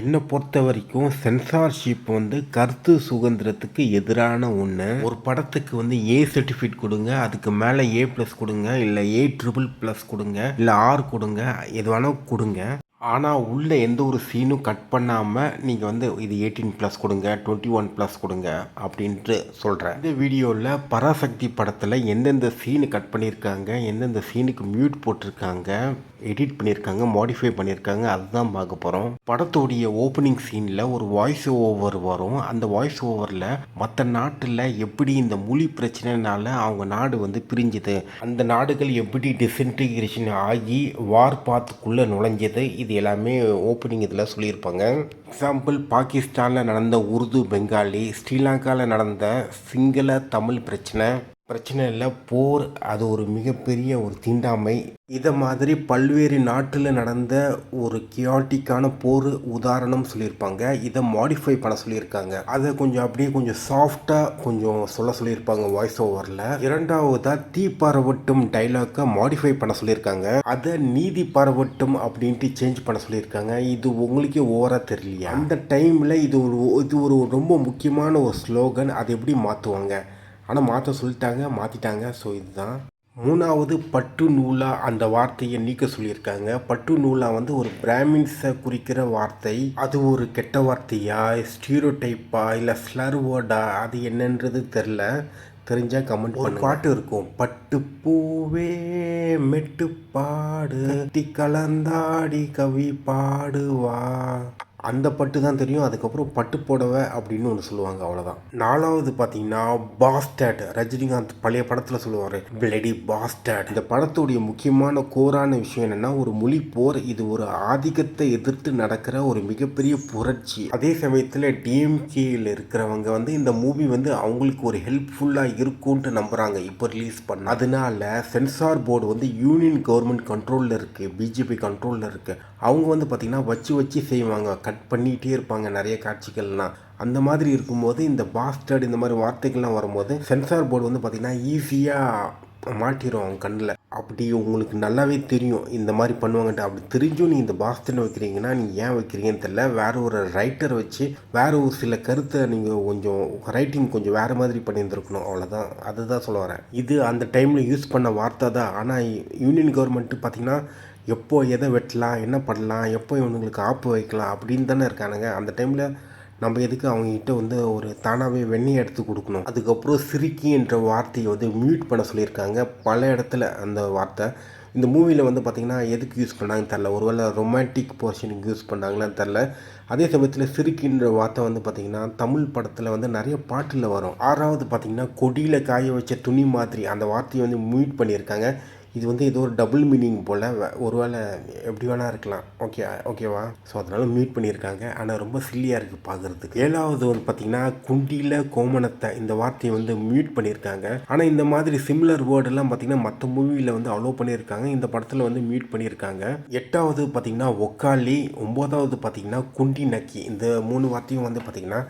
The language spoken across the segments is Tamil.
என்னை பொறுத்த வரைக்கும் சென்சார்ஷிப் கருத்து சுதந்திரத்துக்கு எதிரான ஒன்று. ஒரு படத்துக்கு ஏ சர்டிஃபிகேட் கொடுங்க, அதுக்கு மேலே A+ கொடுங்க, இல்லை A++ கொடுங்க, இல்லை R கொடுங்க, எது வேணால் கொடுங்க. ஆனால் உள்ள எந்த ஒரு சீனும் கட் பண்ணாமல் நீங்கள் இது 18+ கொடுங்க, 21+ கொடுங்க அப்படின்ட்டு சொல்கிறேன். இந்த வீடியோவில் பராசக்தி படத்தில் எந்தெந்த சீனு கட் பண்ணியிருக்காங்க, எந்தெந்த சீனுக்கு மியூட் போட்டிருக்காங்க, எடிட் பண்ணியிருக்காங்க, மாடிஃபை பண்ணியிருக்காங்க, அதுதான் பார்க்க போகிறோம். படத்தோடைய ஓப்பனிங் சீனில் ஒரு வாய்ஸ் ஓவர் வரும். அந்த வாய்ஸ் ஓவரில் மற்ற நாட்டில் எப்படி இந்த மொழி பிரச்சனைனால அவங்க நாடு பிரிஞ்சுது, அந்த நாடுகள் எப்படி டிஸ்இன்டிகிரேஷன் ஆகி வார் பாத்துக்குள்ளே நுழைஞ்சது, இது எல்லாமே ஓப்பனிங் இதில் சொல்லியிருப்பாங்க. எக்ஸாம்பிள், பாகிஸ்தானில் நடந்த உருது பெங்காலி, ஸ்ரீலங்காவில் நடந்த சிங்கள தமிழ் பிரச்சனை இல்லை, போர், அது ஒரு மிகப்பெரிய ஒரு தீண்டாமை. இதை மாதிரி பல்வேறு நாட்டில் நடந்த ஒரு கியாட்டிக்கான போர் உதாரணம் சொல்லியிருப்பாங்க. இதை மாடிஃபை பண்ண சொல்லியிருக்காங்க. அதை அப்படியே கொஞ்சம் சாஃப்டாக சொல்லியிருப்பாங்க வாய்ஸ் ஓவரில். இரண்டாவதாக தீ பரவட்டும் டைலாக்கை மாடிஃபை பண்ண சொல்லியிருக்காங்க. அதை நீதி பரவட்டும் அப்படின்ட்டு சேஞ்ச் பண்ண சொல்லியிருக்காங்க. இது உங்களுக்கே ஓவராக தெரியலையா? அந்த டைமில் இது ஒரு ரொம்ப முக்கியமான ஒரு ஸ்லோகன். அதை எப்படி மாற்றுவாங்க? ஆனால் மாற்ற சொல்லிட்டாங்க, மாற்றிட்டாங்க. ஸோ இதுதான். மூணாவது, பட்டு நூலா அந்த வார்த்தையை நீக்க சொல்லியிருக்காங்க. பட்டு நூலா ஒரு பிராமின்ஸை குறிக்கிற வார்த்தை. அது ஒரு கெட்ட வார்த்தையா, ஸ்டீரியோடைப்பா, இல்லை ஸ்லர் வேர்டா, அது என்னன்றது தெரில. தெரிஞ்சால் கமெண்ட் பண்ணுங்க. பாட்டு இருக்கும், பட்டு பூவே மெட்டு பாடு, கலந்தாடி கவி பாடுவா, அந்த பட்டு தான் தெரியும். அதுக்கப்புறம் பட்டு புடவை அப்படின்னு ஒன்று சொல்லுவாங்க, அவ்வளோதான். நாலாவது பார்த்தீங்கன்னா பாஸ்டர்ட். ரஜினிகாந்த் பழைய படத்தில் சொல்லுவார், பிளடி பாஸ்டர்ட். இந்த படத்துடைய முக்கியமான கோரான விஷயம் என்னென்னா, ஒரு மொழி போர். இது ஒரு ஆதிக்கத்தை எதிர்த்து நடக்கிற ஒரு மிகப்பெரிய புரட்சி. அதே சமயத்தில் டிஎம்கேயில் இருக்கிறவங்க இந்த மூவி அவங்களுக்கு ஒரு ஹெல்ப்ஃபுல்லாக இருக்கும்ன்ட்டு நம்புகிறாங்க இப்போ ரிலீஸ் பண்ண. அதனால சென்சார் போர்டு யூனியன் கவர்மெண்ட் கண்ட்ரோலில் இருக்குது, பிஜேபி கண்ட்ரோலில் இருக்குது. அவங்க பார்த்திங்கன்னா வச்சு செய்வாங்க, கட் பண்ணிகிட்டே இருப்பாங்க நிறைய காட்சிகள்லாம். அந்த மாதிரி இருக்கும்போது இந்த பாஸ்டர்ட் இந்த மாதிரி வார்த்தைகள்லாம் வரும்போது சென்சார் போர்டு பார்த்திங்கன்னா ஈஸியாக மாட்டிடும் அவங்க கண்ணில். அப்படி உங்களுக்கு நல்லாவே தெரியும் இந்த மாதிரி பண்ணுவாங்கன்ட்டு. அப்படி தெரிஞ்சும் நீங்கள் இந்த பாஸ்டர்ட் வைக்கிறீங்கன்னா நீங்கள் ஏன் வைக்கிறீங்கன்னு தெரியல. வேறு ஒரு ரைட்டரை வச்சு வேறு ஒரு சில கருத்தை நீங்கள் கொஞ்சம் ரைட்டிங் கொஞ்சம் வேறு மாதிரி பண்ணியிருந்துருக்கணும், அவ்வளோதான். அதுதான் சொல்ல வரேன். இது அந்த டைமில் யூஸ் பண்ண வார்த்தை தான். ஆனால் யூனியன் கவர்மெண்ட்டு பார்த்திங்கன்னா எப்போ எதை வெட்டலாம், என்ன பண்ணலாம், எப்போ இவங்களுக்கு ஆப்பு வைக்கலாம் அப்படின்னு தானே இருக்கானுங்க. அந்த டைமில் நம்ம எதுக்கு அவங்ககிட்ட ஒரு தானாகவே வெண்ணெய் எடுத்து கொடுக்கணும். அதுக்கப்புறம் சிரிக்கி என்ற வார்த்தையை மியூட் பண்ண சொல்லியிருக்காங்க பல இடத்துல. அந்த வார்த்தை இந்த மூவியில் பார்த்திங்கன்னா எதுக்கு யூஸ் பண்ணாங்கன்னு தெரில. ஒருவேளை ரொமான்டிக் போர்ஷனுக்கு யூஸ் பண்ணாங்களான்னு தெரில. அதே சமயத்தில் சிரிக்கின்ற வார்த்தை பார்த்திங்கன்னா தமிழ் படத்தில் நிறைய பாட்டில் வரும். ஆறாவது பார்த்திங்கன்னா கொடியில் காய வச்ச துணி மாதிரி, அந்த வார்த்தையை மியூட் பண்ணியிருக்காங்க. இது ஏதோ ஒரு டபுள் மீனிங் போல், ஒருவேளை எப்படி வேணால் இருக்கலாம். ஓகேவா? ஸோ அதனால் மியூட் பண்ணியிருக்காங்க. ஆனால் ரொம்ப சில்லியாக இருக்குது பார்க்குறதுக்கு. ஏழாவது பார்த்திங்கன்னா குண்டியில் கோமணத்தை, இந்த வார்த்தையை மியூட் பண்ணியிருக்காங்க. ஆனால் இந்த மாதிரி சிமிலர் வேர்டெல்லாம் பார்த்திங்கன்னா மற்ற மூவியில் அலோவ் பண்ணியிருக்காங்க, இந்த படத்தில் மியூட் பண்ணியிருக்காங்க. எட்டாவது பார்த்திங்கன்னா ஒக்காளி. ஒம்போதாவது பார்த்திங்கன்னா குண்டி நக்கி. இந்த 3 வார்த்தையும் பார்த்திங்கன்னா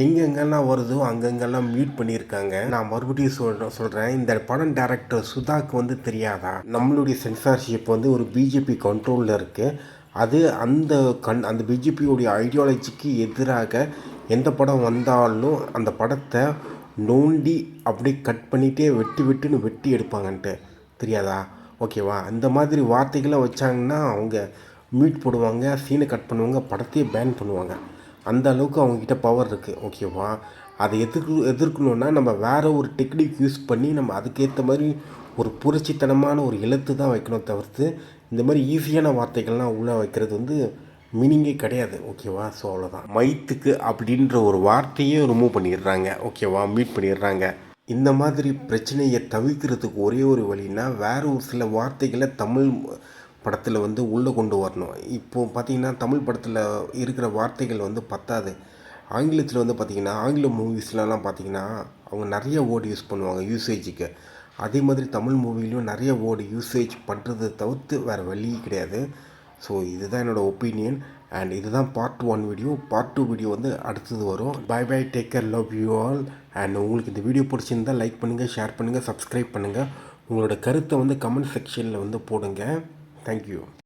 எங்கெங்கெல்லாம் வருதோ அங்கங்கெல்லாம் மியூட் பண்ணியிருக்காங்க. நான் மறுபடியும் சொல்கிறேன், இந்த படம் டைரக்டர் சுதாக்கு தெரியாதா நம்மளுடைய சென்சார்ஷிப் ஒரு பிஜேபி கண்ட்ரோலில் இருக்குது. அது அந்த பிஜேபியோடைய ஐடியாலஜிக்கு எதிராக எந்த படம் வந்தாலும் அந்த படத்தை நோண்டி அப்படியே கட் பண்ணிகிட்டே வெட்டி எடுப்பாங்கன்ட்டு தெரியாதா? ஓகேவா? அந்த மாதிரி வார்த்தைகளை வச்சாங்கன்னா அவங்க மியூட் போடுவாங்க, சீனை கட் பண்ணுவாங்க, படத்தையே பேன் பண்ணுவாங்க. அந்த அளவுக்கு அவங்கக்கிட்ட பவர் இருக்குது. ஓகேவா? அதை எதிர்க்கணுன்னா நம்ம வேறு ஒரு டெக்னிக் யூஸ் பண்ணி நம்ம அதுக்கேற்ற மாதிரி ஒரு புரட்சித்தனமான ஒரு எழுத்து தான் வைக்கணும், தவிர்த்து இந்த மாதிரி ஈஸியான வார்த்தைகள்லாம் உள்ளே வைக்கிறது மீனிங்கே கிடையாது. ஓகேவா? ஸோ அவ்வளோதான். மைத்துக்கு அப்படின்ற ஒரு வார்த்தையே ரிமூவ் பண்ணிடுறாங்க. ஓகேவா? மீட் பண்ணிடுறாங்க. இந்த மாதிரி பிரச்சனையை தவிர்க்கிறதுக்கு ஒரே ஒரு வழின்னா வேறு ஒரு சில வார்த்தைகளை தமிழ் படத்தில் உள்ளே கொண்டு வரணும். இப்போது பார்த்திங்கன்னா தமிழ் படத்தில் இருக்கிற வார்த்தைகள் பத்தாது. ஆங்கிலத்தில் பார்த்திங்கன்னா ஆங்கில மூவிஸ்லலாம் பார்த்திங்கன்னா அவங்க நிறைய வேர்டு யூஸ் பண்ணுவாங்க யூசேஜுக்கு. அதே மாதிரி தமிழ் மூவிலையும் நிறைய வேர்டு யூசேஜ் பண்ணுறதை தவிர்த்து வேறு வழி கிடையாது. ஸோ இதுதான் என்னோடய ஒப்பீனியன். அண்ட் இதுதான் பார்ட் 1 வீடியோ. பார்ட் 2 வீடியோ அடுத்தது வரும். Bye bye, take care, love you all. And உங்களுக்கு இந்த வீடியோ பிடிச்சிருந்தால் லைக் பண்ணுங்கள், ஷேர் பண்ணுங்கள், சப்ஸ்கிரைப் பண்ணுங்கள். உங்களோட கருத்தை கமெண்ட் செக்ஷனில் போடுங்க. Thank you.